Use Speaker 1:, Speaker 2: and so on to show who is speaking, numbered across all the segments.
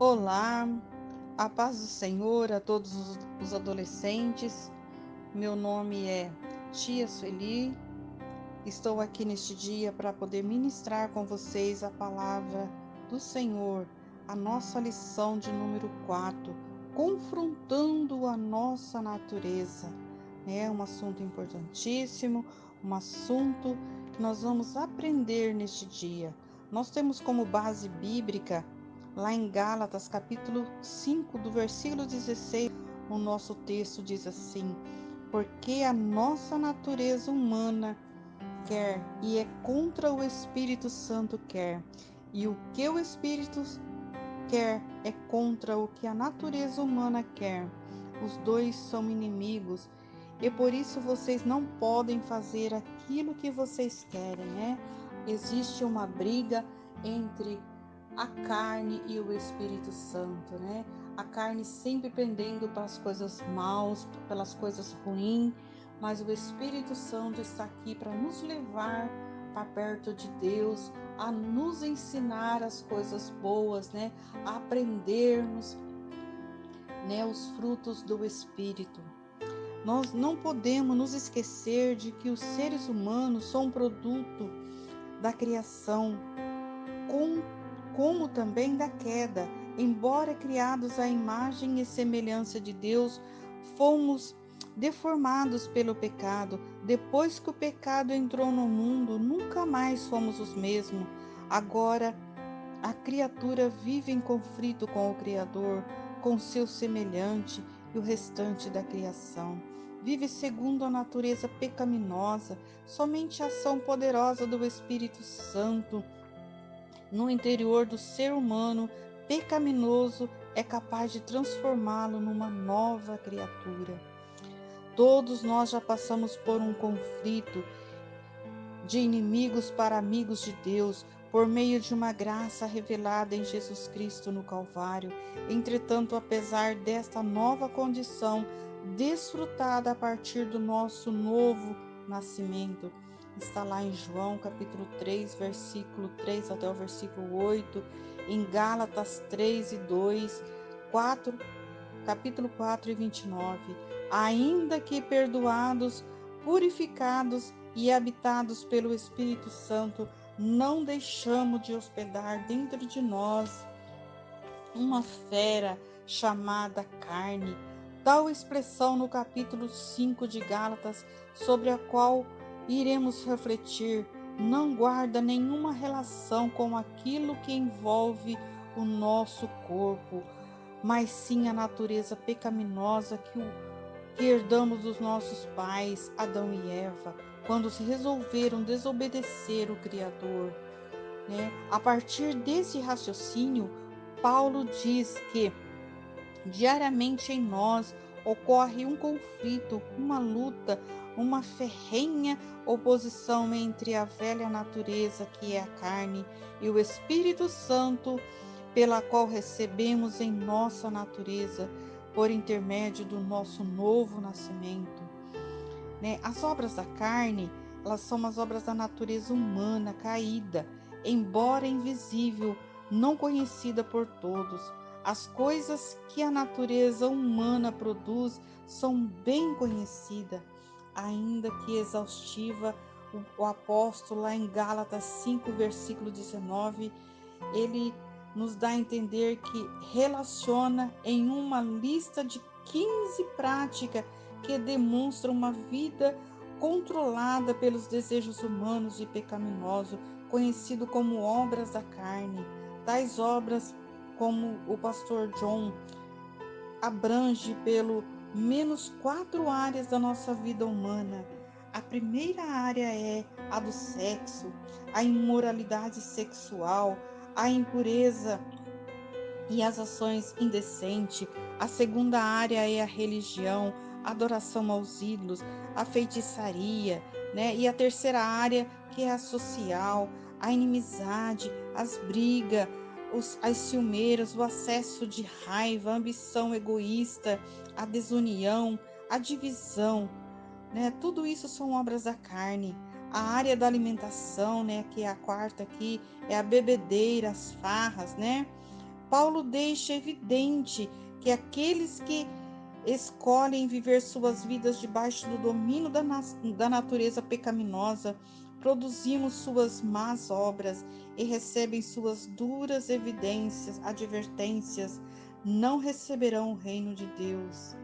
Speaker 1: Olá, a paz do Senhor a todos os adolescentes. Meu nome é Tia Sueli. Estou aqui neste dia para poder ministrar com vocês a palavra do Senhor, a nossa lição de número 4, confrontando a nossa natureza. É um assunto importantíssimo, um assunto que nós vamos aprender neste dia. Nós temos como base bíblica lá em Gálatas, capítulo 5, do versículo 16, o nosso texto diz assim: porque a nossa natureza humana quer e é contra o Espírito Santo quer, e o que o Espírito quer é contra o que a natureza humana quer. Os dois são inimigos, e por isso vocês não podem fazer aquilo que vocês querem, né? Existe uma briga entre a carne e o Espírito Santo, né? A carne sempre pendendo para as coisas maus, pelas coisas ruins, mas o Espírito Santo está aqui para nos levar para perto de Deus, a nos ensinar as coisas boas, né? A aprendermos, né, os frutos do Espírito. Nós não podemos nos esquecer de que os seres humanos são um produto da criação, como também da queda. Embora criados à imagem e semelhança de Deus, fomos deformados pelo pecado. Depois que o pecado entrou no mundo, nunca mais somos os mesmos. Agora, a criatura vive em conflito com o Criador, com seu semelhante e o restante da criação. Vive segundo a natureza pecaminosa. Somente a ação poderosa do Espírito Santo no interior do ser humano pecaminoso é capaz de transformá-lo numa nova criatura. Todos nós já passamos por um conflito de inimigos para amigos de Deus, por meio de uma graça revelada em Jesus Cristo no Calvário. Entretanto, apesar desta nova condição, desfrutada a partir do nosso novo nascimento, está lá em João capítulo 3, versículo 3 até o versículo 8, em Gálatas 3 e 2, 4, capítulo 4 e 29. Ainda que perdoados, purificados e habitados pelo Espírito Santo, não deixamos de hospedar dentro de nós uma fera chamada carne. Tal expressão no capítulo 5 de Gálatas, sobre a qual iremos refletir, não guarda nenhuma relação com aquilo que envolve o nosso corpo, mas sim a natureza pecaminosa que herdamos dos nossos pais, Adão e Eva, quando se resolveram desobedecer o Criador, né? A partir desse raciocínio, Paulo diz que diariamente em nós ocorre um conflito, uma luta, uma ferrenha oposição entre a velha natureza, que é a carne, e o Espírito Santo, pela qual recebemos em nossa natureza, por intermédio do nosso novo nascimento, né? As obras da carne, elas são as obras da natureza humana caída, embora invisível, não conhecida por todos. As coisas que a natureza humana produz são bem conhecidas, ainda que exaustiva. O apóstolo, lá em Gálatas 5, versículo 19, ele nos dá a entender que relaciona em uma lista de 15 práticas que demonstram uma vida controlada pelos desejos humanos e pecaminosos, conhecido como obras da carne. Tais obras, como o pastor John abrange pelo menos 4 áreas da nossa vida humana. A primeira área é a do sexo, a imoralidade sexual, a impureza e as ações indecentes. A segunda área é a religião, a adoração aos ídolos, a feitiçaria, né? E a terceira área, que é a social, a inimizade, as brigas, as ciumeiras, o acesso de raiva, a ambição egoísta, a desunião, a divisão, né? Tudo isso são obras da carne. A área da alimentação, né, que é a quarta aqui, é a bebedeira, as farras, né? Paulo deixa evidente que aqueles que escolhem viver suas vidas debaixo do domínio da natureza pecaminosa, produzimos suas más obras e recebem suas duras advertências, não receberão o reino de Deus.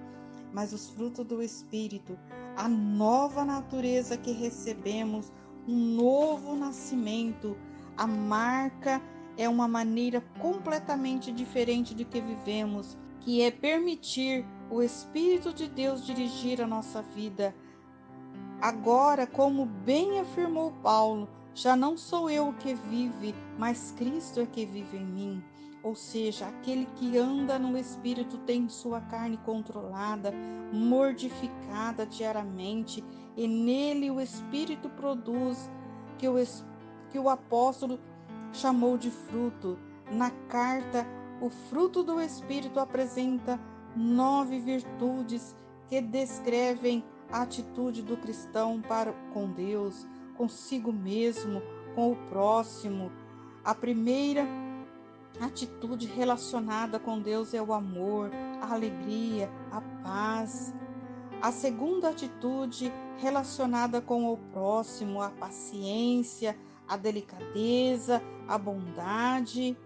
Speaker 1: Mas os frutos do Espírito, a nova natureza que recebemos, um novo nascimento, a marca é uma maneira completamente diferente de que vivemos, que é permitir o Espírito de Deus dirigir a nossa vida. Agora, como bem afirmou Paulo, já não sou eu o que vive, mas Cristo é que vive em mim. Ou seja, aquele que anda no Espírito tem sua carne controlada, mortificada diariamente, e nele o Espírito produz que o apóstolo chamou de fruto. Na carta, o fruto do Espírito apresenta 9 virtudes que descrevem a atitude do cristão para com Deus, consigo mesmo, com o próximo. A primeira atitude relacionada com Deus é o amor, a alegria, a paz. A segunda atitude relacionada com o próximo, a paciência, a delicadeza, a bondade.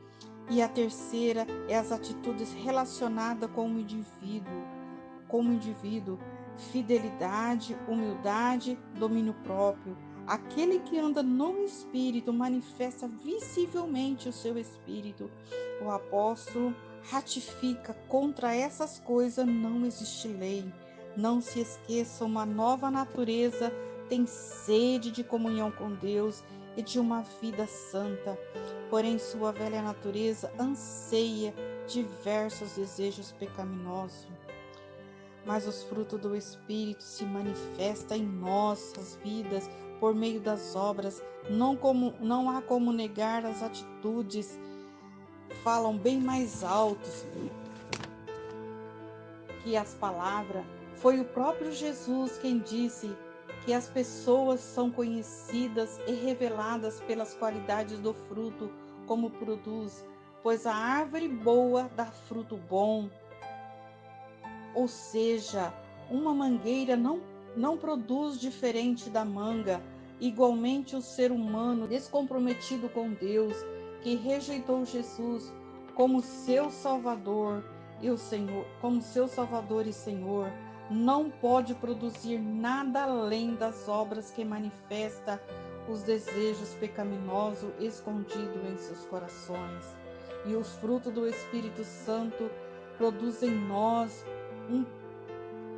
Speaker 1: E a terceira é as atitudes relacionadas com o indivíduo, fidelidade, humildade, domínio próprio. Aquele que anda no Espírito manifesta visivelmente o seu Espírito. O apóstolo ratifica: contra essas coisas não existe lei. Não se esqueça, uma nova natureza tem sede de comunhão com Deus e de uma vida santa. Porém, sua velha natureza anseia diversos desejos pecaminosos. Mas os frutos do Espírito se manifestam em nossas vidas por meio das obras. Não há como negar as atitudes. Falam bem mais altos que as palavras. Foi o próprio Jesus quem disse que as pessoas são conhecidas e reveladas pelas qualidades do fruto, como produz, pois a árvore boa dá fruto bom. Ou seja, uma mangueira não produz diferente da manga. Igualmente, o ser humano descomprometido com Deus, que rejeitou Jesus como seu Salvador e Senhor, não pode produzir nada além das obras que manifesta os desejos pecaminosos escondidos em seus corações. E os frutos do Espírito Santo produzem em nós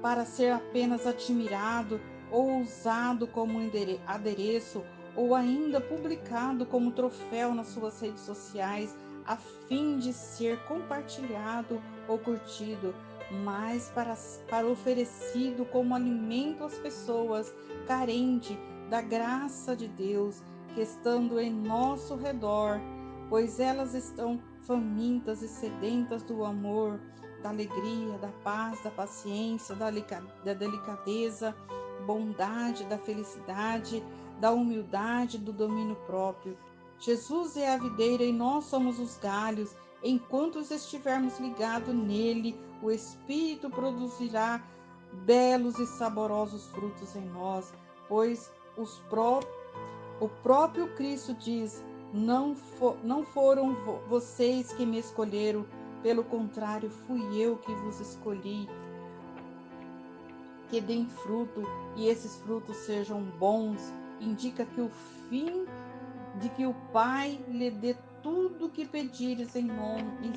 Speaker 1: para ser apenas admirado ou usado como adereço ou ainda publicado como troféu nas suas redes sociais a fim de ser compartilhado ou curtido, mas para oferecido como alimento às pessoas carentes da graça de Deus que estando em nosso redor, pois elas estão famintas e sedentas do amor, da alegria, da paz, da paciência, da delicadeza, bondade, da felicidade, da humildade, do domínio próprio. Jesus é a videira e nós somos os galhos. Enquanto estivermos ligados nele, o Espírito produzirá belos e saborosos frutos em nós, pois o próprio Cristo diz: não foram vocês que me escolheram, pelo contrário, fui eu que vos escolhi, que deem fruto e esses frutos sejam bons. Indica que o fim de que o Pai lhe dê tudo o que pedires em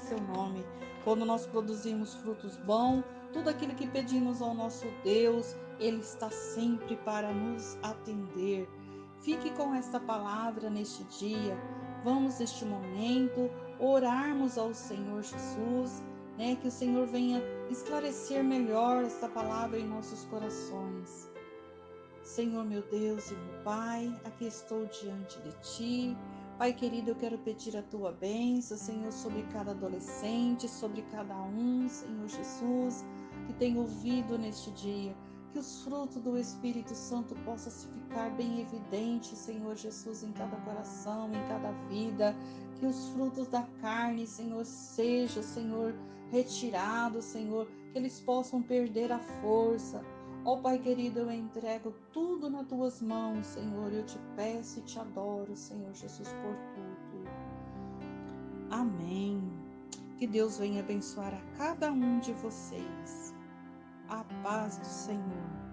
Speaker 1: seu nome. Quando nós produzimos frutos bons, tudo aquilo que pedimos ao nosso Deus, Ele está sempre para nos atender. Fique com esta palavra neste dia. Vamos, neste momento, orarmos ao Senhor Jesus, que o Senhor venha esclarecer melhor esta palavra em nossos corações. Senhor, meu Deus e meu Pai, aqui estou diante de Ti. Pai querido, eu quero pedir a Tua bênção, Senhor, sobre cada adolescente, sobre cada um, Senhor Jesus, que tem ouvido neste dia. Que os frutos do Espírito Santo possam se ficar bem evidentes, Senhor Jesus, em cada coração, em cada vida. que os frutos da carne, Senhor, seja, Senhor, retirado, Senhor, que eles possam perder a força. Ó Pai querido, eu entrego tudo nas tuas mãos, Senhor. Eu te peço e te adoro, Senhor Jesus, por tudo. Amém. Que Deus venha abençoar a cada um de vocês. A paz do Senhor.